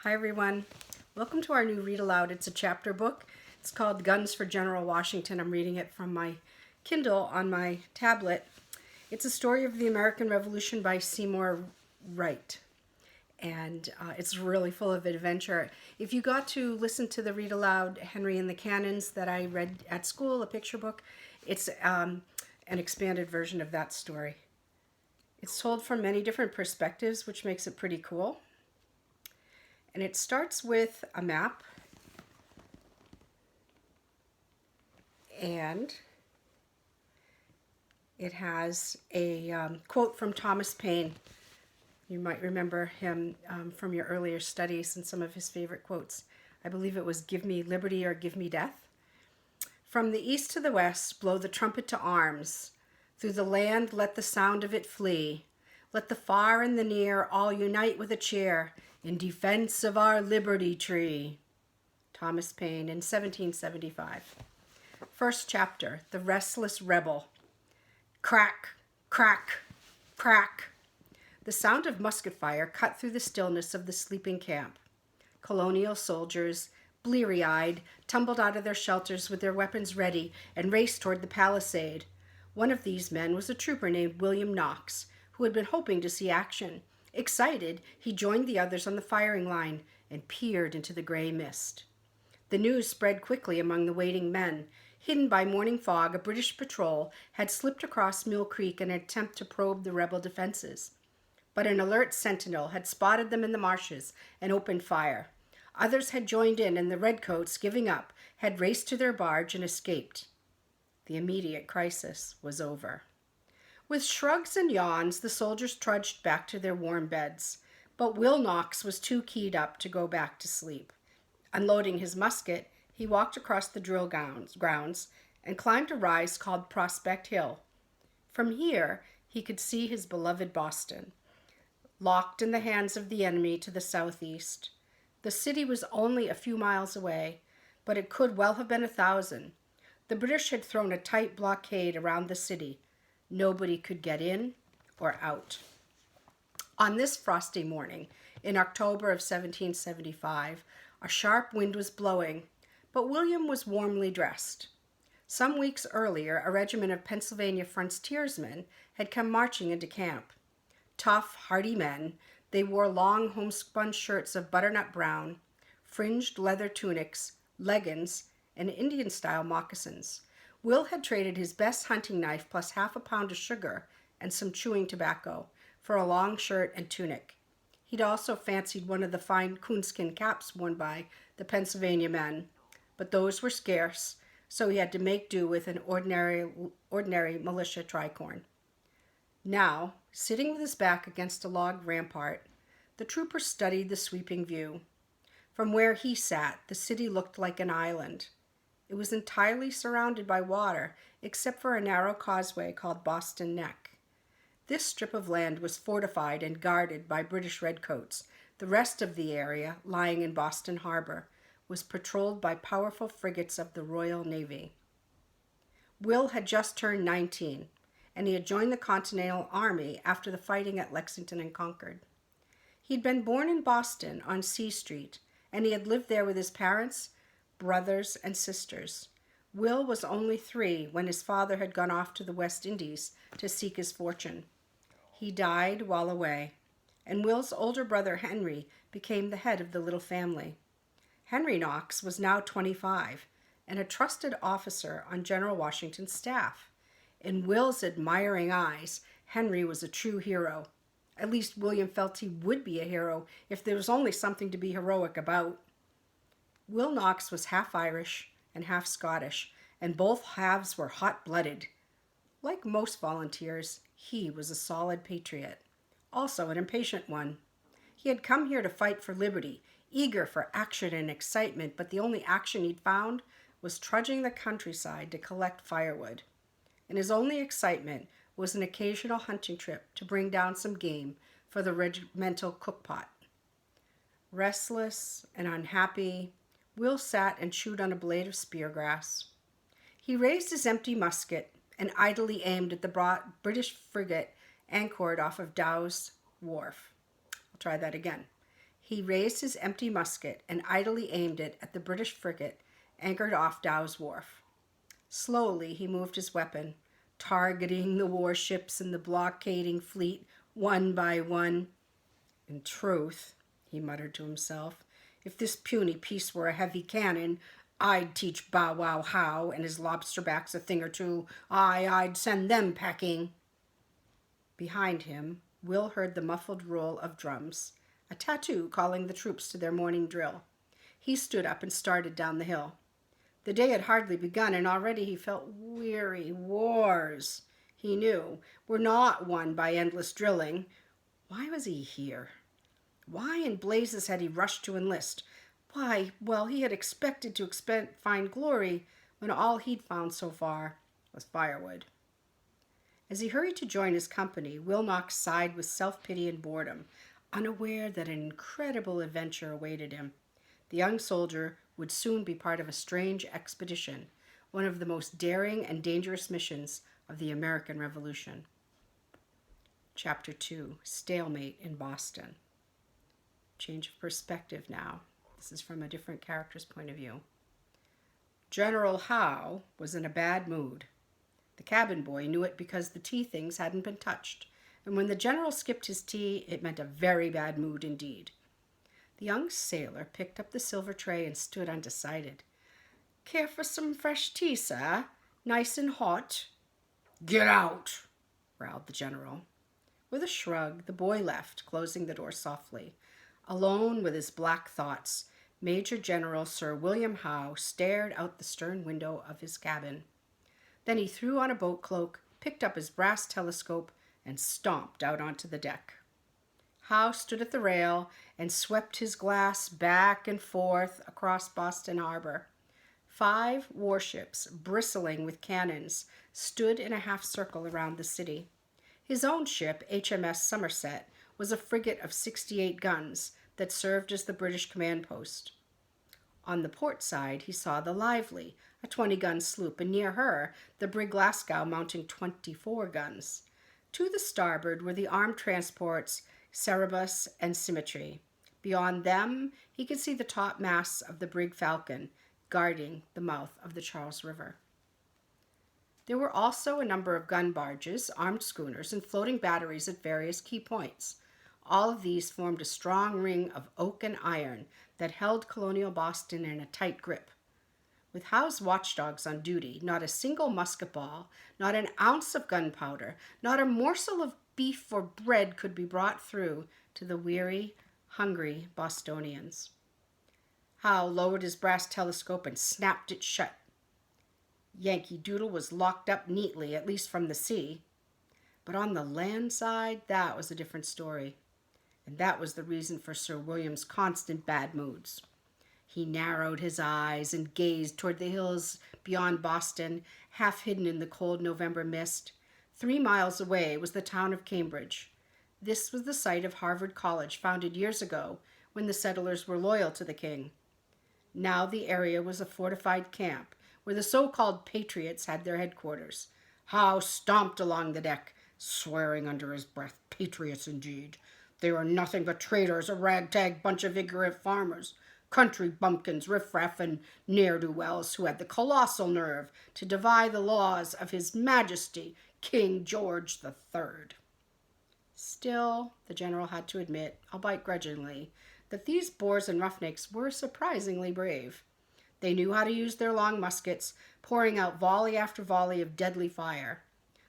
Hi everyone. Welcome to our new read aloud. It's a chapter book. It's called Guns for General Washington. I'm reading it from my Kindle on my tablet. It's a story of the American Revolution by Seymour Wright. And it's really full of adventure. If you got to listen to the read aloud Henry and the Cannons that I read at school, a picture book, it's an expanded version of that story. It's told from many different perspectives, which makes it pretty cool. And it starts with a map, and it has a quote from Thomas Paine. You might remember him from your earlier studies and some of his favorite quotes. I believe it was "Give me liberty or give me death." From the east to the west, blow the trumpet to arms. Through the land, let the sound of it flee. Let the far and the near all unite with a cheer in defense of our liberty tree. Thomas Paine in 1775. First chapter, The Restless Rebel. Crack, crack, crack. The sound of musket fire cut through the stillness of the sleeping camp. Colonial soldiers, bleary-eyed, tumbled out of their shelters with their weapons ready and raced toward the palisade. One of these men was a trooper named William Knox, who had been hoping to see action. Excited, he joined the others on the firing line and peered into the gray mist. The news spread quickly among the waiting men. Hidden by morning fog, a British patrol had slipped across Mill Creek in an attempt to probe the rebel defenses. But an alert sentinel had spotted them in the marshes and opened fire. Others had joined in, and the redcoats, giving up, had raced to their barge and escaped. The immediate crisis was over. With shrugs and yawns, the soldiers trudged back to their warm beds, but Will Knox was too keyed up to go back to sleep. Unloading his musket, he walked across the drill grounds and climbed a rise called Prospect Hill. From here, he could see his beloved Boston, locked in the hands of the enemy to the southeast. The city was only a few miles away, but it could well have been 1,000. The British had thrown a tight blockade around the city. Nobody could get in or out. On this frosty morning, in October of 1775, a sharp wind was blowing, but William was warmly dressed. Some weeks earlier, a regiment of Pennsylvania frontiersmen had come marching into camp. Tough, hardy men, they wore long homespun shirts of butternut brown, fringed leather tunics, leggings, and Indian-style moccasins. Will had traded his best hunting knife plus half a pound of sugar and some chewing tobacco for a long shirt and tunic. He'd also fancied one of the fine coonskin caps worn by the Pennsylvania men, but those were scarce, so he had to make do with an ordinary militia tricorn. Now, sitting with his back against a log rampart, the trooper studied the sweeping view. From where he sat, the city looked like an island. It was entirely surrounded by water, except for a narrow causeway called Boston Neck. This strip of land was fortified and guarded by British redcoats. The rest of the area, lying in Boston Harbor, was patrolled by powerful frigates of the Royal Navy. Will had just turned 19, and he had joined the Continental Army after the fighting at Lexington and Concord. He'd been born in Boston on C Street, and he had lived there with his parents, brothers, and sisters. Will was only 3 when his father had gone off to the West Indies to seek his fortune. He died while away, and Will's older brother Henry became the head of the little family. Henry Knox was now 25 and a trusted officer on General Washington's staff. In Will's admiring eyes, Henry was a true hero. At least William felt he would be a hero if there was only something to be heroic about. Will Knox was half Irish and half Scottish, and both halves were hot-blooded. Like most volunteers, he was a solid patriot, also an impatient one. He had come here to fight for liberty, eager for action and excitement, but the only action he'd found was trudging the countryside to collect firewood. And his only excitement was an occasional hunting trip to bring down some game for the regimental cookpot. Restless and unhappy, Will sat and chewed on a blade of speargrass. He raised his empty musket and idly aimed at the British frigate anchored off of Dow's Wharf. I'll try that again. He raised his empty musket and idly aimed it at the British frigate anchored off Dow's Wharf. Slowly he moved his weapon, targeting the warships and the blockading fleet one by one. In truth, he muttered to himself, if this puny piece were a heavy cannon, I'd teach Bow Wow how and his lobsterbacks a thing or two. I'd send them packing. Behind him, Will heard the muffled roll of drums, a tattoo calling the troops to their morning drill. He stood up and started down the hill. The day had hardly begun, and already he felt weary. Wars, he knew, were not won by endless drilling. Why was he here? Why in blazes had he rushed to enlist? Why, well, he had expected to find glory when all he'd found so far was firewood. As he hurried to join his company, Will Knox sighed with self-pity and boredom, unaware that an incredible adventure awaited him. The young soldier would soon be part of a strange expedition, one of the most daring and dangerous missions of the American Revolution. Chapter 2, Stalemate in Boston. Change of perspective now. This is from a different character's point of view. General Howe was in a bad mood. The cabin boy knew it because the tea things hadn't been touched, and when the general skipped his tea, it meant a very bad mood indeed. The young sailor picked up the silver tray and stood undecided. Care for some fresh tea, sir? Nice and hot? Get out, growled the general. With a shrug, the boy left, closing the door softly. Alone with his black thoughts, Major General Sir William Howe stared out the stern window of his cabin. Then he threw on a boat cloak, picked up his brass telescope, and stomped out onto the deck. Howe stood at the rail and swept his glass back and forth across Boston Harbor. 5 warships, bristling with cannons, stood in a half circle around the city. His own ship, HMS Somerset, was a frigate of 68 guns that served as the British command post. On the port side, he saw the Lively, a 20-gun sloop, and near her, the brig Glasgow mounting 24 guns. To the starboard were the armed transports Cerberus and Symmetry. Beyond them, he could see the top masts of the brig Falcon, guarding the mouth of the Charles River. There were also a number of gun barges, armed schooners, and floating batteries at various key points. All of these formed a strong ring of oak and iron that held colonial Boston in a tight grip. With Howe's watchdogs on duty, not a single musket ball, not an ounce of gunpowder, not a morsel of beef or bread could be brought through to the weary, hungry Bostonians. Howe lowered his brass telescope and snapped it shut. Yankee Doodle was locked up neatly, at least from the sea. But on the land side, that was a different story. And that was the reason for Sir William's constant bad moods. He narrowed his eyes and gazed toward the hills beyond Boston, half hidden in the cold November mist. 3 miles away was the town of Cambridge. This was the site of Harvard College, founded years ago when the settlers were loyal to the king. Now the area was a fortified camp where the so-called patriots had their headquarters. Howe stomped along the deck, swearing under his breath, patriots indeed. They were nothing but traitors, a ragtag bunch of ignorant farmers, country bumpkins, riffraff, and ne'er-do-wells who had the colossal nerve to defy the laws of His Majesty, King George III. Still, the general had to admit, albeit grudgingly, that these boors and roughnecks were surprisingly brave. They knew how to use their long muskets, pouring out volley after volley of deadly fire.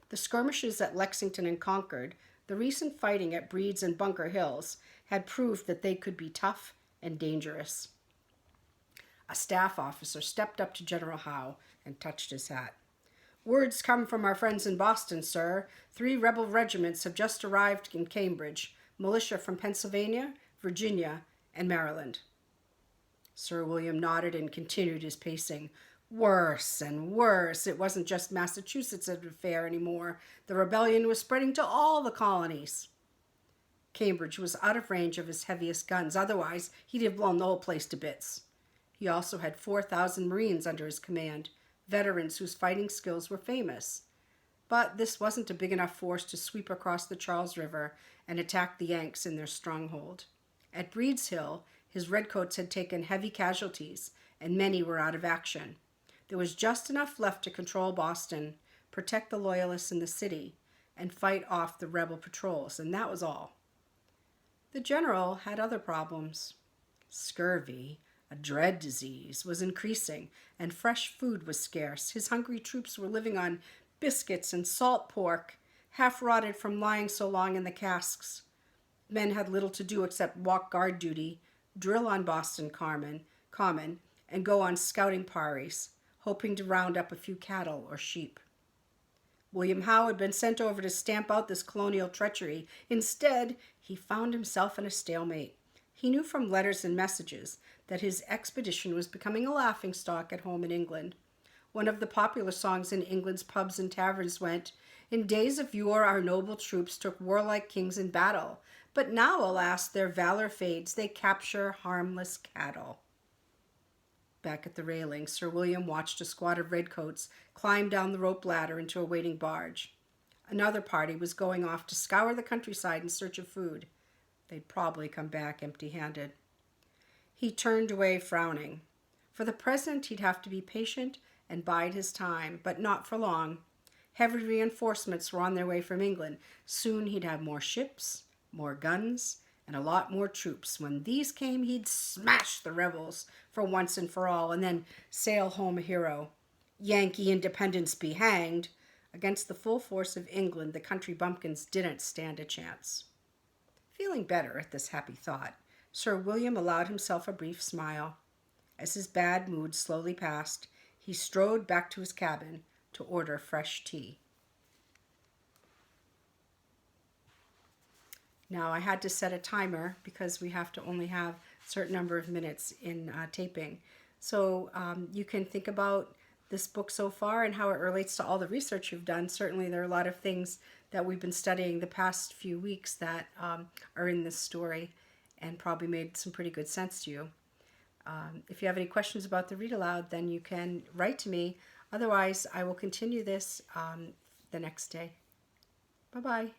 The skirmishes at Lexington and Concord, the recent fighting at Breed's and Bunker Hills, had proved that they could be tough and dangerous. A staff officer stepped up to General Howe and touched his hat. Words come from our friends in Boston, sir. 3 rebel regiments have just arrived in Cambridge, militia from Pennsylvania, Virginia, and Maryland. Sir William nodded and continued his pacing. Worse and worse. It wasn't just Massachusetts' affair anymore. The rebellion was spreading to all the colonies. Cambridge was out of range of his heaviest guns. Otherwise, he'd have blown the whole place to bits. He also had 4,000 Marines under his command, veterans whose fighting skills were famous. But this wasn't a big enough force to sweep across the Charles River and attack the Yanks in their stronghold. At Breed's Hill, his redcoats had taken heavy casualties, and many were out of action. There was just enough left to control Boston, protect the Loyalists in the city, and fight off the rebel patrols, and that was all. The general had other problems. Scurvy, a dread disease, was increasing, and fresh food was scarce. His hungry troops were living on biscuits and salt pork, half rotted from lying so long in the casks. Men had little to do except walk guard duty, drill on Boston Common, and go on scouting parties, hoping to round up a few cattle or sheep. William Howe had been sent over to stamp out this colonial treachery. Instead, he found himself in a stalemate. He knew from letters and messages that his expedition was becoming a laughingstock at home in England. One of the popular songs in England's pubs and taverns went, "In days of yore our noble troops took warlike kings in battle, but now, alas, their valor fades, they capture harmless cattle." Back at the railing, Sir William watched a squad of redcoats climb down the rope ladder into a waiting barge. Another party was going off to scour the countryside in search of food. They'd probably come back empty-handed. He turned away, frowning. For the present, he'd have to be patient and bide his time, but not for long. Heavy reinforcements were on their way from England. Soon he'd have more ships, more guns, and a lot more troops. When these came, he'd smash the rebels for once and for all, and then sail home a hero. Yankee independence be hanged. Against the full force of England, the country bumpkins didn't stand a chance. Feeling better at this happy thought, Sir William allowed himself a brief smile. As his bad mood slowly passed, he strode back to his cabin to order fresh tea. Now, I had to set a timer because we have to only have a certain number of minutes in taping. So you can think about this book so far and how it relates to all the research you've done. Certainly there are a lot of things that we've been studying the past few weeks that are in this story and probably made some pretty good sense to you. If you have any questions about the read aloud, then you can write to me. Otherwise, I will continue this the next day. Bye-bye.